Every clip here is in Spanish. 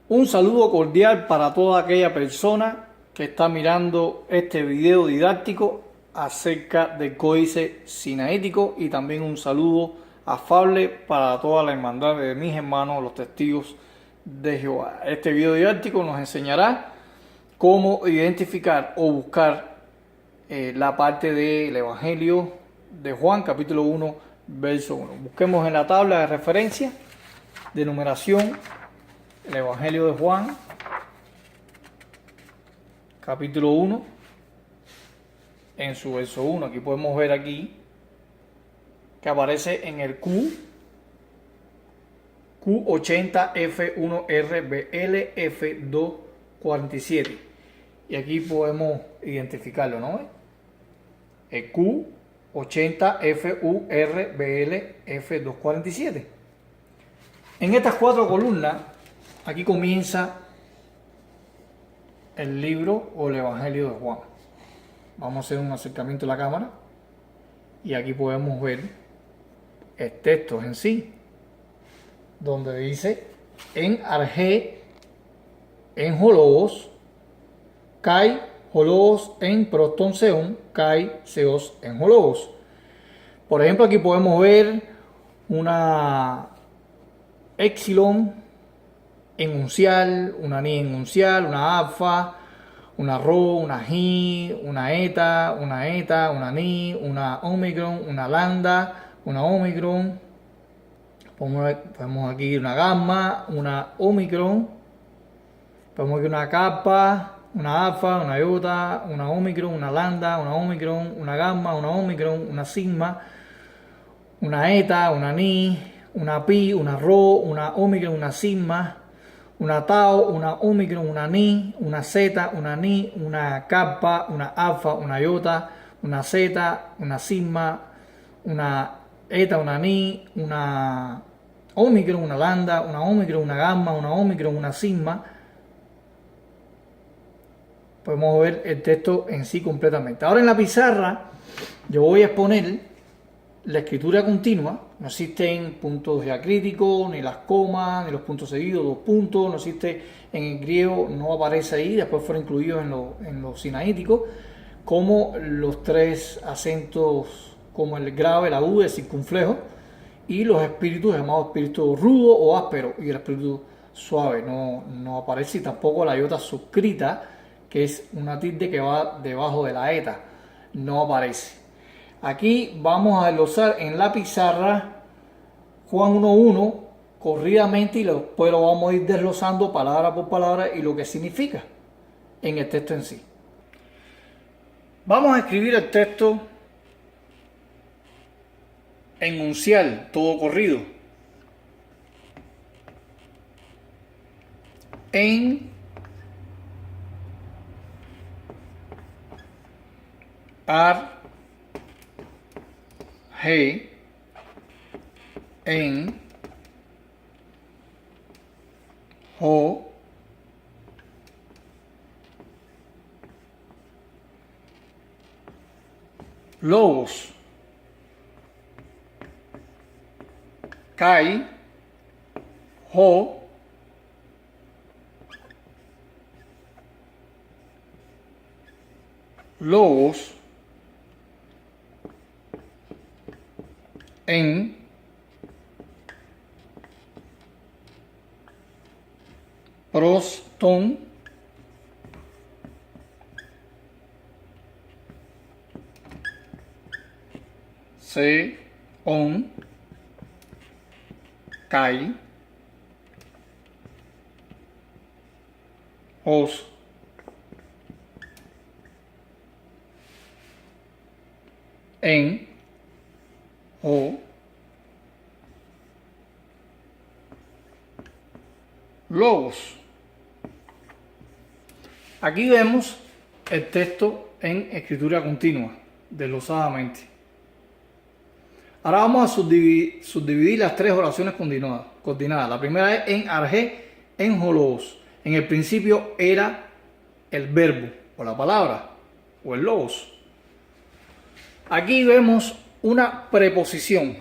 Un saludo cordial para toda aquella persona que está mirando este video didáctico acerca del códice sinaítico, y también un saludo afable para toda la hermandad de mis hermanos, los testigos de Jehová. Este video didáctico nos enseñará cómo identificar o buscar la parte del Evangelio de Juan, capítulo 1, verso 1. Busquemos en la tabla de referencia de numeración el Evangelio de Juan, capítulo 1, en su verso 1. Aquí podemos ver aquí que aparece en el Q80F1RBLF247. Y aquí podemos identificarlo, ¿no? El Q80FURBLF247. En estas 4 columnas, aquí comienza el libro o el Evangelio de Juan. Vamos a hacer un acercamiento a la cámara y aquí podemos ver el texto en sí, donde dice: en arge, en hologos, kai hologos en prostonseon, kai seos en hologos. Por ejemplo, aquí podemos ver una epsilon enuncial, una ni enuncial, una alfa, una rho, una hi, una eta, una ni, una omicron, una lambda, una omicron. Podemos aquí una gamma, una omicron. Podemos aquí una kappa, una alfa, una iota, una omicron, una lambda, una omicron, una gamma, una omicron, una sigma, una eta, una ni, una pi, una rho, una omicron, una sigma, una tau, una omicron, una ni, una zeta, una ni, una kappa, una alfa, una iota, una zeta, una sigma, una eta, una ni, una omicron, una lambda, una omicron, una gamma, una omicron, una sigma. Podemos ver el texto en sí completamente. Ahora en la pizarra yo voy a exponer la escritura continua. No existen puntos diacríticos, ni las comas, ni los puntos seguidos, 2 puntos. No existe en el griego, no aparece ahí. Después fueron incluidos en los sinaíticos, como los 3 acentos, como el grave, el agudo, el circunflejo, y los espíritus llamados espíritu rudo o áspero, y el espíritu suave. No aparece, y tampoco la iota suscrita, que es una tilde que va debajo de la eta, no aparece. Aquí vamos a desglosar en la pizarra Juan 1.1 corridamente, y después lo vamos a ir desglosando palabra por palabra y lo que significa en el texto en sí. Vamos a escribir el texto en uncial, todo corrido. En ar G, en ho, logos, kai, ho, logos, en proston se on kai os en o logos. Aquí vemos el texto en escritura continua, desglosadamente. Ahora vamos a subdividir las 3 oraciones coordinadas. La primera es en arge, en hologos. En el principio era el verbo o la palabra o el logos. Aquí vemos una preposición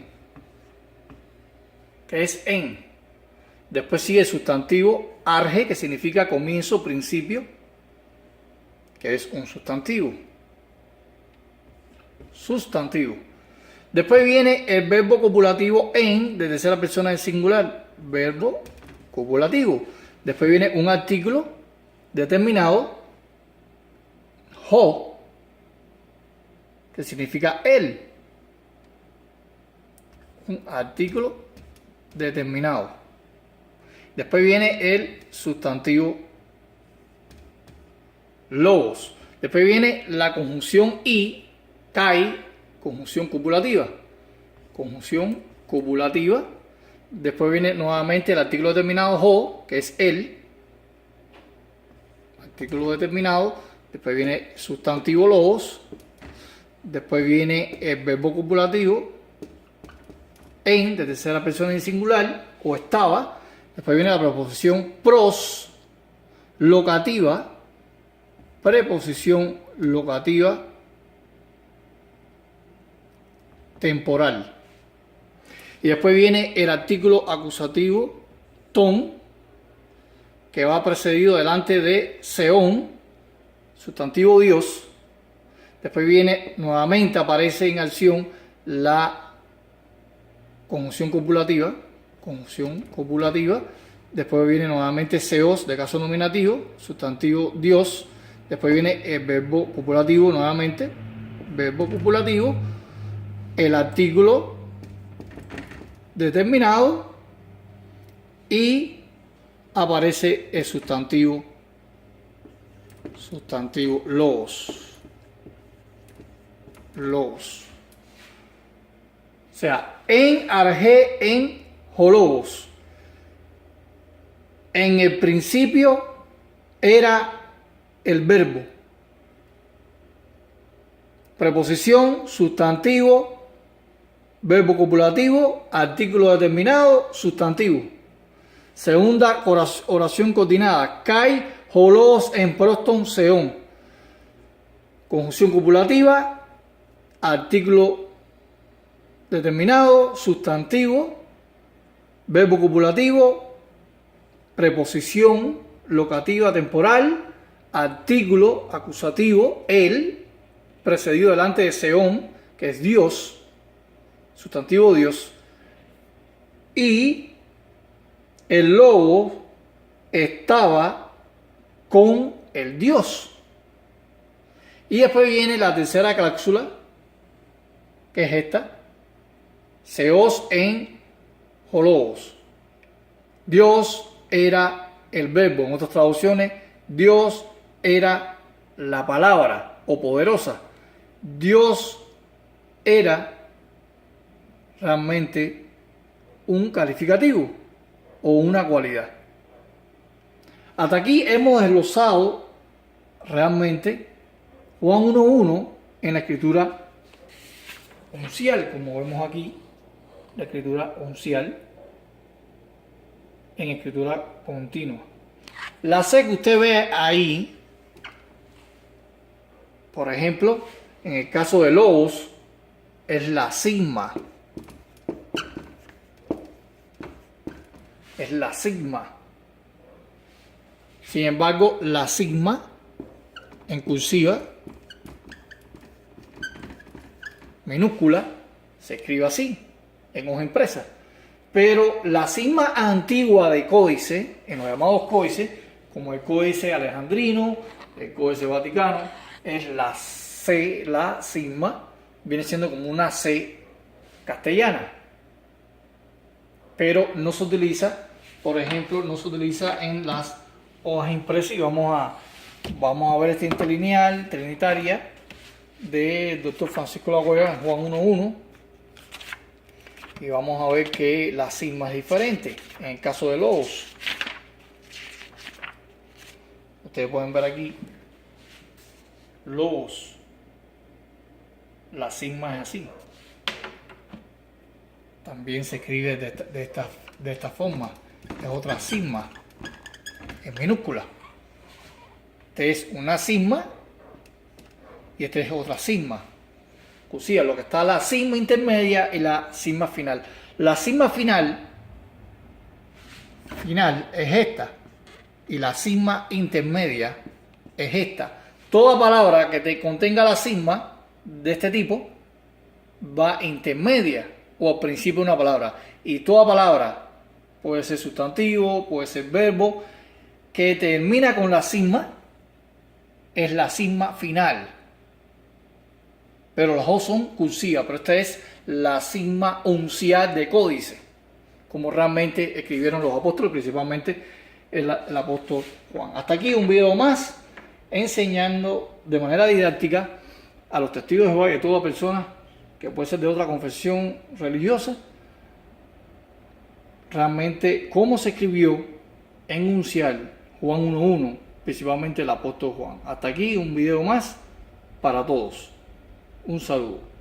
que es en. Después sigue el sustantivo arge, que significa comienzo, principio, que es un sustantivo. Sustantivo. Después viene el verbo copulativo en, de tercera persona en singular. Verbo copulativo. Después viene un artículo determinado, ho, que significa él. Un artículo determinado. Después viene el sustantivo logos. Después viene la conjunción y, kai, conjunción copulativa. Conjunción copulativa. Después viene nuevamente el artículo determinado ho, que es él. Artículo determinado. Después viene sustantivo logos. Después viene el verbo copulativo en, de tercera persona en singular, o estaba. Después viene la preposición pros, locativa, preposición locativa temporal. Y después viene el artículo acusativo ton, que va precedido delante de seón, sustantivo Dios. Después viene nuevamente, aparece en acción la conjunción copulativa. Conjunción copulativa. Después viene nuevamente seos de caso nominativo, sustantivo Dios. Después viene el verbo copulativo nuevamente, verbo copulativo, el artículo determinado y aparece el sustantivo logos. Logos. O sea, en arge, en hologos. En el principio era el verbo. Preposición, sustantivo, verbo copulativo, artículo determinado, sustantivo. Segunda oración coordinada. Kai, hologos en proston seón. Conjunción copulativa, artículo determinado, sustantivo, verbo copulativo, preposición locativa temporal, artículo acusativo, él, precedido delante de seón, que es Dios, sustantivo Dios, y el logo estaba con el Dios. Y después viene la tercera cláusula, que es esta, seos en hologos. Dios era el verbo, en otras traducciones, Dios era la palabra o poderosa. Dios era realmente un calificativo o una cualidad. Hasta aquí hemos desglosado realmente Juan 1.1 en la escritura uncial, como vemos aquí, la escritura uncial en escritura continua. La C que usted ve ahí, por ejemplo, en el caso de logos, es la sigma. Es la sigma. Sin embargo, la sigma en cursiva minúscula se escribe así en hoja impresa. Pero la sigma antigua de códice, en los llamados códices, como el códice alejandrino, el códice vaticano, es la C, la sigma, viene siendo como una C castellana. Pero no se utiliza, por ejemplo, no se utiliza en las hojas impresas. Y vamos a ver esta interlineal, trinitaria, del Dr. Francisco La Cueva en Juan 1.1. Y vamos a ver que la sigma es diferente en el caso de logos. Ustedes pueden ver aquí logos. La sigma es así. También se escribe de esta forma. Es otra sigma en minúscula. Esta es una sigma y esta es otra sigma. Cursiva, lo que está la sigma intermedia y la sigma final. La sigma final final es esta y la sigma intermedia es esta. Toda palabra que te contenga la sigma de este tipo va intermedia o al principio de una palabra. Y toda palabra puede ser sustantivo, puede ser verbo, que termina con la sigma, es la sigma final. Pero las dos son cursivas, pero esta es la sigma uncial de códice, como realmente escribieron los apóstoles, principalmente el apóstol Juan. Hasta aquí un video más enseñando de manera didáctica a los testigos de Jehová y a toda persona que puede ser de otra confesión religiosa, realmente cómo se escribió en uncial Juan 1.1, principalmente el apóstol Juan. Hasta aquí un video más para todos. Un saludo.